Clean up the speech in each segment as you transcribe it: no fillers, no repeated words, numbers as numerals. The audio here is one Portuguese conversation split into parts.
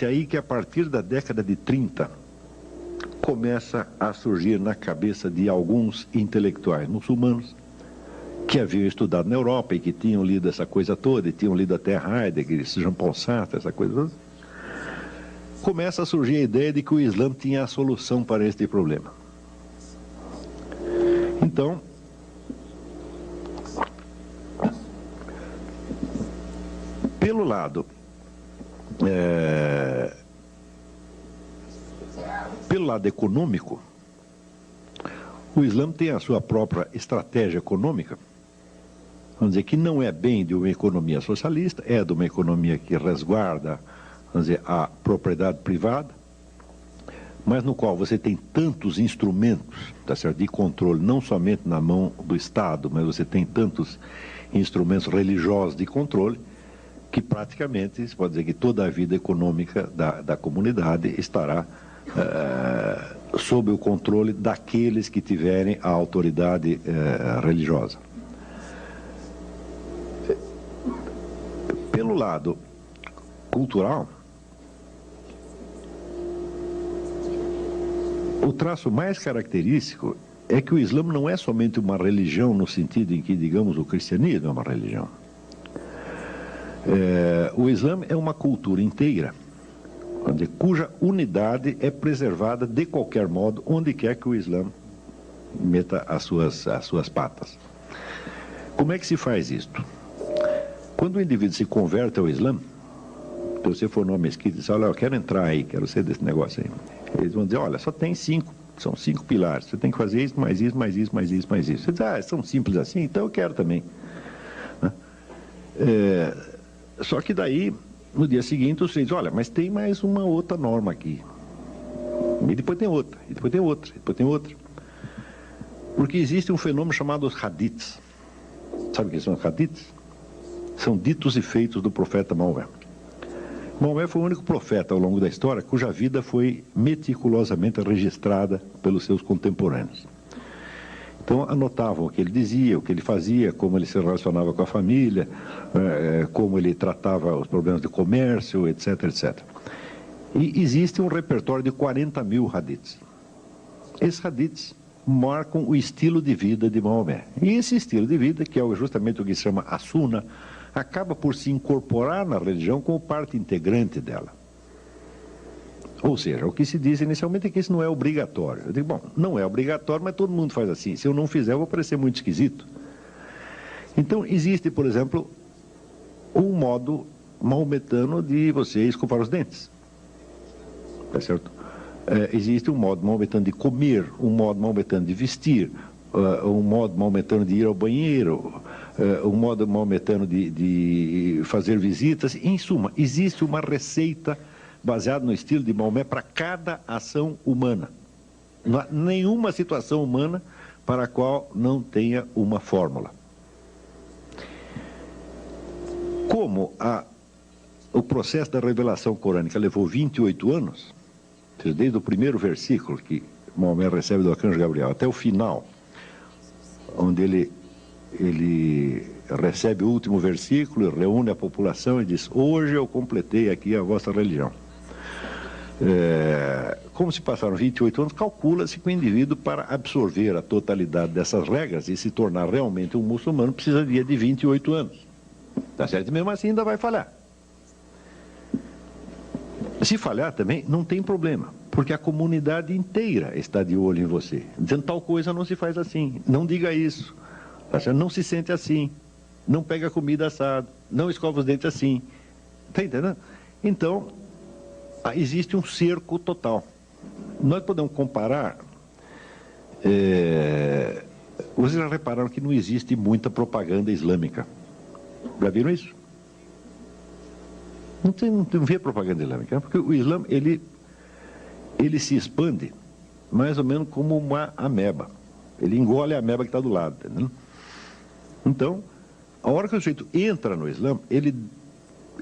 Aí que a partir da década de 30 começa a surgir na cabeça de alguns intelectuais muçulmanos que haviam estudado na Europa e que tinham lido essa coisa toda, e tinham lido até Heidegger, Jean-Paul Sartre, essa coisa toda, começa a surgir a ideia de que o Islã tinha a solução para este problema. Então, pelo lado econômico, o Islã tem a sua própria estratégia econômica, vamos dizer, que não é bem de uma economia socialista, é de uma economia que resguarda, vamos dizer, a propriedade privada, mas no qual você tem tantos instrumentos, tá certo, de controle, não somente na mão do Estado, mas você tem tantos instrumentos religiosos de controle, que praticamente, se pode dizer que toda a vida econômica da comunidade estará sob o controle daqueles que tiverem a autoridade religiosa. Pelo lado cultural, o traço mais característico é que o Islã não é somente uma religião no sentido em que, digamos, o cristianismo é uma religião. O Islã é uma cultura inteira, cuja unidade é preservada de qualquer modo, onde quer que o Islã meta as suas patas. Como é que se faz isto? Quando o indivíduo se converte ao Islã, se você for numa mesquita e diz, olha, eu quero entrar aí, quero ser desse negócio aí, eles vão dizer, olha, só tem são 5 pilares, você tem que fazer isso, mais isso, mais isso, mais isso, mais isso. Você diz, são simples assim, então eu quero também. Só que daí, no dia seguinte, você diz, olha, mas tem mais uma outra norma aqui. E depois tem outra, e depois tem outra, e depois tem outra. Porque existe um fenômeno chamado os hadiths. Sabe o que são os hadiths? São ditos e feitos do profeta Maomé. Maomé foi o único profeta ao longo da história cuja vida foi meticulosamente registrada pelos seus contemporâneos. Então anotavam o que ele dizia, o que ele fazia, como ele se relacionava com a família, como ele tratava os problemas de comércio, etc, etc. E existe um repertório de 40 mil hadiths. Esses hadiths marcam o estilo de vida de Maomé. E esse estilo de vida, que é justamente o que se chama a Sunna, acaba por se incorporar na religião como parte integrante dela. Ou seja, o que se diz inicialmente é que isso não é obrigatório. Eu digo, bom, não é obrigatório, mas todo mundo faz assim. Se eu não fizer, eu vou parecer muito esquisito. Então, existe, por exemplo, um modo maometano de você escovar os dentes. Tá certo? Existe um modo maometano de comer, um modo maometano de vestir, um modo maometano de ir ao banheiro, um modo maometano de fazer visitas. Em suma, existe uma receita baseado no estilo de Maomé para cada ação humana. Não há nenhuma situação humana para a qual não tenha uma fórmula. Como o processo da revelação corânica levou 28 anos, desde o primeiro versículo que Maomé recebe do arcanjo Gabriel até o final, onde ele recebe o último versículo, reúne a população e diz, hoje eu completei aqui a vossa religião. Como se passaram 28 anos, calcula-se que o indivíduo, para absorver a totalidade dessas regras e se tornar realmente um muçulmano, precisaria de 28 anos. Tá certo? E mesmo assim ainda vai falhar. Se falhar também, não tem problema, porque a comunidade inteira está de olho em você, dizendo tal coisa não se faz assim, não diga isso, tá certo? Não se sente assim, não pega comida assada, não escova os dentes assim. Está entendendo? Então, existe um cerco total. Nós podemos comparar. Vocês já repararam que não existe muita propaganda islâmica. Já viram isso? Não vê propaganda islâmica, porque o Islã, ele se expande mais ou menos como uma ameba. Ele engole a ameba que está do lado, entendeu? Então, a hora que o sujeito entra no Islã, ele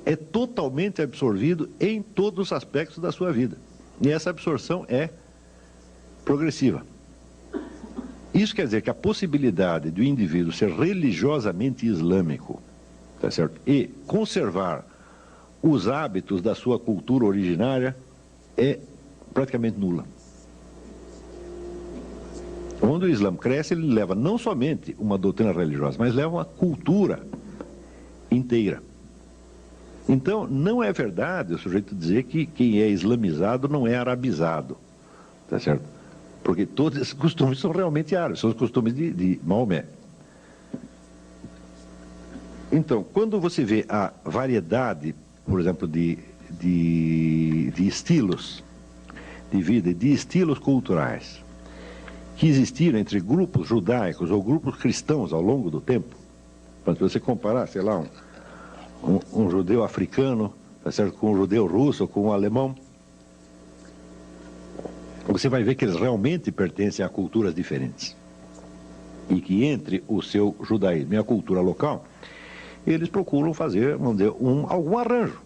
é totalmente absorvido em todos os aspectos da sua vida. E essa absorção é progressiva. Isso quer dizer que a possibilidade do indivíduo ser religiosamente islâmico, tá certo? E conservar os hábitos da sua cultura originária é praticamente nula. Quando o Islã cresce, ele leva não somente uma doutrina religiosa, mas leva uma cultura inteira. Então, não é verdade o sujeito dizer que quem é islamizado não é arabizado, tá certo? Porque todos esses costumes são realmente árabes, são os costumes de Maomé. Então, quando você vê a variedade, por exemplo, de estilos de vida, de estilos culturais, que existiram entre grupos judaicos ou grupos cristãos ao longo do tempo, para você comparar, sei lá, um judeu africano, tá certo, com um judeu russo, com um alemão, você vai ver que eles realmente pertencem a culturas diferentes. E que entre o seu judaísmo e a cultura local, eles procuram fazer, vamos dizer, algum arranjo.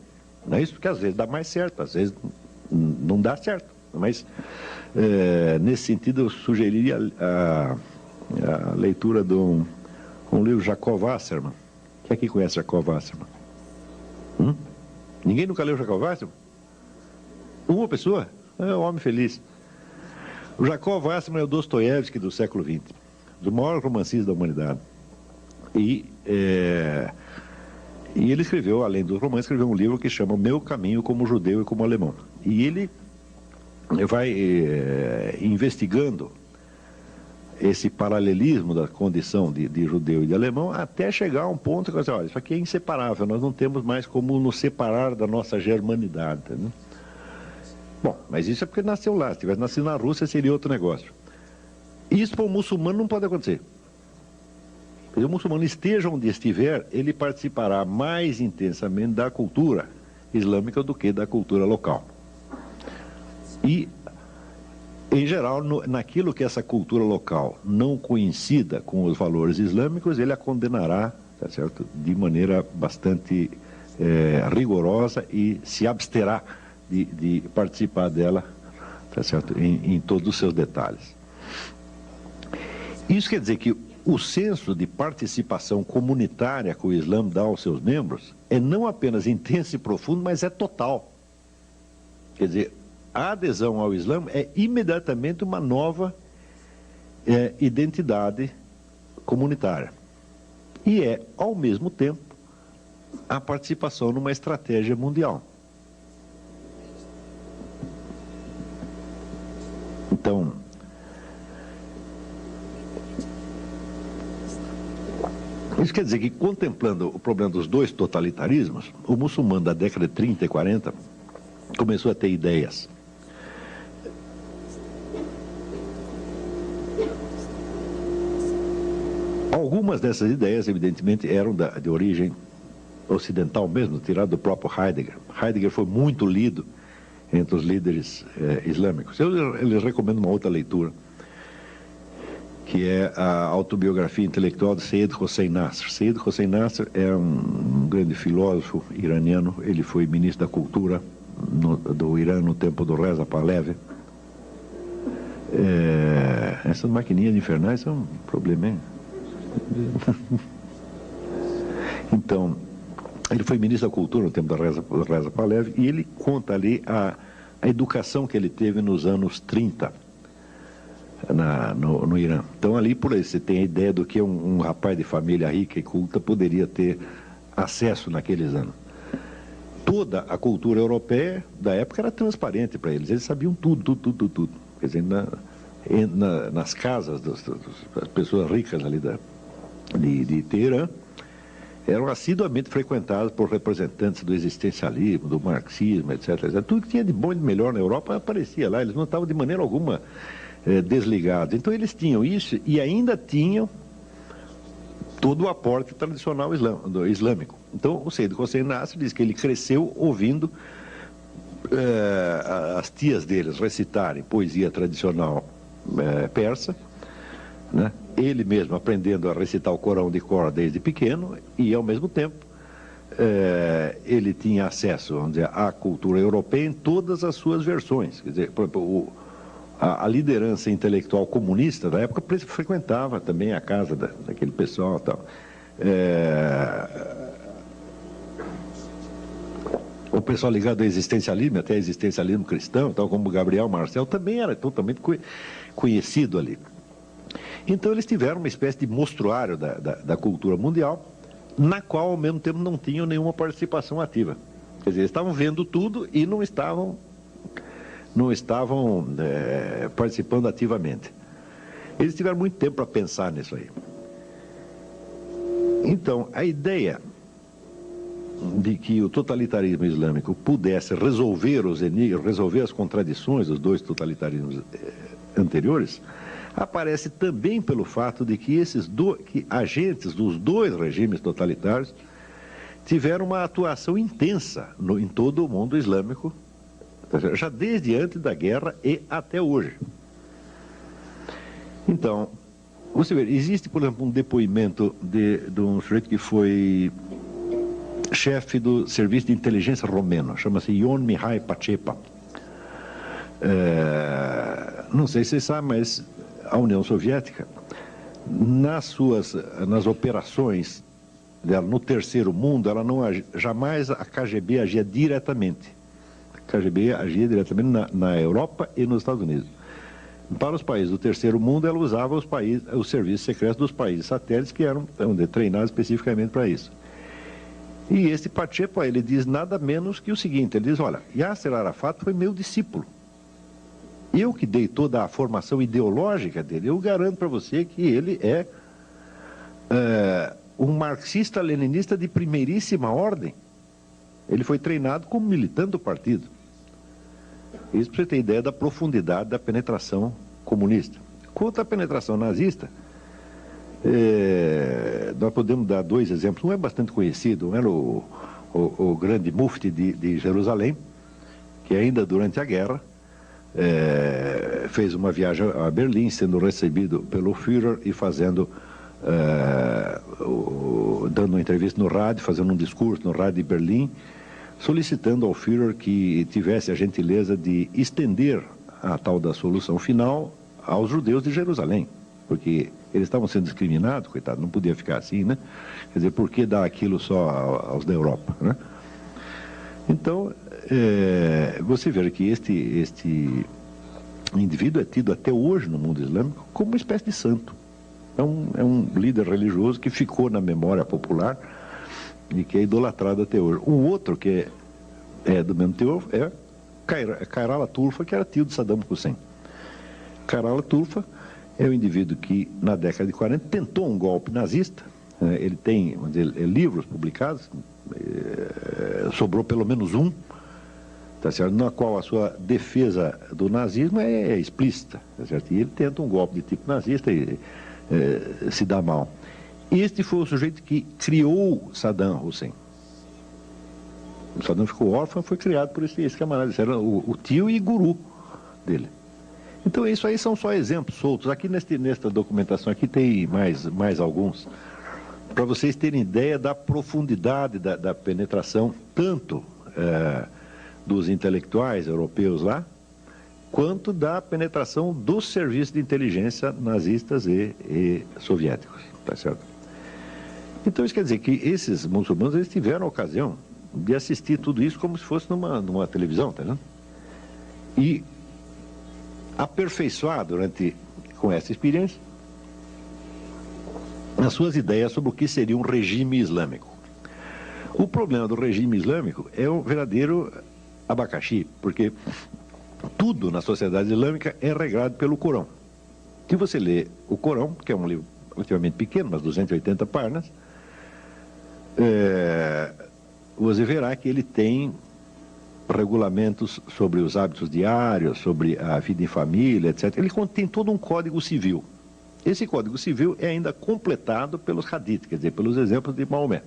Não é isso? Porque às vezes dá mais certo, às vezes não dá certo. Mas, nesse sentido, eu sugeriria a leitura de um livro, Jacob Wasserman. Quem aqui conhece Jacob Wasserman? Ninguém nunca leu Jacob Wasserman? Uma pessoa? É um homem feliz. O Jacob Wasserman é o Dostoiévski do século XX, do maior romancista da humanidade. E ele escreveu, além dos romances, escreveu um livro que chama Meu Caminho como Judeu e como Alemão. E ele vai investigando esse paralelismo da condição de judeu e de alemão até chegar a um ponto que você olha, isso aqui é inseparável, nós não temos mais como nos separar da nossa germanidade. Né? Bom, mas isso é porque nasceu lá, se tivesse nascido na Rússia seria outro negócio. Isso para o muçulmano não pode acontecer. Se o muçulmano esteja onde estiver, ele participará mais intensamente da cultura islâmica do que da cultura local. E, em geral, naquilo que essa cultura local não coincida com os valores islâmicos, ele a condenará, tá certo, de maneira bastante rigorosa e se absterá de participar dela, tá certo, em todos os seus detalhes. Isso quer dizer que o senso de participação comunitária que o Islã dá aos seus membros é não apenas intenso e profundo, mas é total. Quer dizer, a adesão ao Islã é imediatamente uma nova identidade comunitária. E é, ao mesmo tempo, a participação numa estratégia mundial. Então, isso quer dizer que, contemplando o problema dos dois totalitarismos, o muçulmano da década de 30 e 40 começou a ter ideias. Algumas dessas ideias, evidentemente, eram de origem ocidental mesmo, tirado do próprio Heidegger. Heidegger foi muito lido entre os líderes islâmicos. Eu lhes recomendo uma outra leitura, que é a autobiografia intelectual de Seyyed Hossein Nasr. Seyyed Hossein Nasr é um grande filósofo iraniano, ele foi ministro da cultura do Irã no tempo do Reza Pahlavi. Essas maquininhas infernais são um problema, hein? Então, ele foi ministro da cultura no tempo do Reza Pahlavi e ele conta ali a educação que ele teve nos anos 30 no Irã. Então, ali por aí você tem a ideia do que um rapaz de família rica e culta poderia ter acesso naqueles anos. Toda a cultura europeia da época era transparente para eles, eles sabiam tudo. Quer dizer, nas casas das pessoas ricas ali de Teherã, eram assiduamente frequentadas por representantes do existencialismo, do marxismo, etc. Tudo que tinha de bom e de melhor na Europa aparecia lá, eles não estavam de maneira alguma desligados. Então eles tinham isso e ainda tinham todo o aporte tradicional islâmico. Então o Seyyed Hossein Nasr diz que ele cresceu ouvindo as tias deles recitarem poesia tradicional persa, né? Ele mesmo aprendendo a recitar o Corão de cor desde pequeno e, ao mesmo tempo, ele tinha acesso, vamos dizer, à cultura europeia em todas as suas versões. Quer dizer, por exemplo, a liderança intelectual comunista da época frequentava também a casa daquele pessoal e tal. pessoal ligado ao existencialismo, até existencialismo cristão, tal como Gabriel Marcel, também era totalmente conhecido ali. Então eles tiveram uma espécie de mostruário da cultura mundial, na qual ao mesmo tempo não tinham nenhuma participação ativa. Quer dizer, eles estavam vendo tudo e não estavam participando ativamente. Eles tiveram muito tempo para pensar nisso aí. Então, a ideia de que o totalitarismo islâmico pudesse resolver os enigmas, resolver as contradições dos dois totalitarismos anteriores, aparece também pelo fato de que que agentes dos dois regimes totalitários tiveram uma atuação intensa em todo o mundo islâmico, já desde antes da guerra e até hoje. Então, você vê, existe, por exemplo, um depoimento de um sujeito que foi chefe do serviço de inteligência romeno, chama-se Ion Mihai Pacepa. Não sei se vocês sabem, mas a União Soviética, nas operações dela no terceiro mundo, ela não jamais a KGB agia diretamente. A KGB agia diretamente na Europa e nos Estados Unidos. Para os países do terceiro mundo, ela usava os serviços secretos dos países satélites que eram treinados especificamente para isso. E esse Pacepa, ele diz nada menos que o seguinte, ele diz, olha, Yasser Arafat foi meu discípulo. Eu que dei toda a formação ideológica dele, eu garanto para você que ele é um marxista-leninista de primeiríssima ordem. Ele foi treinado como militante do partido. Isso para você ter ideia da profundidade da penetração comunista. Quanto à penetração nazista, nós podemos dar dois exemplos. Um é bastante conhecido, um era o grande mufti de Jerusalém, que ainda durante a guerra fez uma viagem a Berlim, sendo recebido pelo Führer e dando uma entrevista no rádio, fazendo um discurso no rádio de Berlim, solicitando ao Führer que tivesse a gentileza de estender a tal da solução final aos judeus de Jerusalém, porque eles estavam sendo discriminados, coitado, não podia ficar assim, né? Quer dizer, por que dar aquilo só aos da Europa, né? Então, você vê que este indivíduo é tido até hoje no mundo islâmico como uma espécie de santo. É um líder religioso que ficou na memória popular e que é idolatrado até hoje. Um outro que é do mesmo teor é Kairala Turfa, que era tio de Saddam Hussein. Kairala Turfa é um indivíduo que, na década de 40, tentou um golpe nazista. Ele tem livros publicados, sobrou pelo menos um, tá certo? Na qual a sua defesa do nazismo é explícita, tá certo? E ele tenta um golpe de tipo nazista e se dá mal. Este foi o sujeito que criou Saddam Hussein. O Saddam ficou órfão, foi criado por esse camarada. Esse era o tio e guru dele. Então isso aí são só exemplos soltos. Aqui nesta documentação aqui tem mais alguns, para vocês terem ideia da profundidade da penetração, tanto dos intelectuais europeus lá, quanto da penetração dos serviços de inteligência nazistas e soviéticos, tá certo? Então isso quer dizer que esses muçulmanos, eles tiveram a ocasião de assistir tudo isso como se fosse numa televisão, tá vendo? E aperfeiçoar com essa experiência as suas ideias sobre o que seria um regime islâmico. O problema do regime islâmico é um verdadeiro abacaxi, porque tudo na sociedade islâmica é regrado pelo Corão. Se você lê o Corão, que é um livro relativamente pequeno, umas 280 páginas, você verá que ele tem regulamentos sobre os hábitos diários, sobre a vida em família, etc. Ele contém todo um código civil. Esse código civil é ainda completado pelos hadiths, quer dizer, pelos exemplos de Maomé.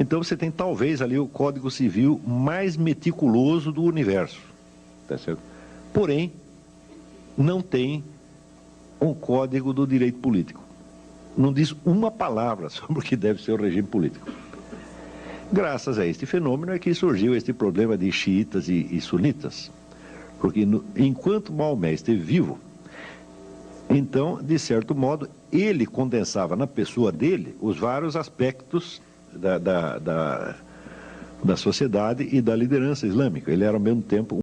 Então você tem talvez ali o código civil mais meticuloso do universo, tá certo? Porém, não tem um código do direito político. Não diz uma palavra sobre o que deve ser o regime político. Graças a este fenômeno é que surgiu este problema de xiitas e sunitas. Porque enquanto Maomé esteve vivo, então, de certo modo, ele condensava na pessoa dele os vários aspectos da sociedade e da liderança islâmica. Ele era, ao mesmo tempo,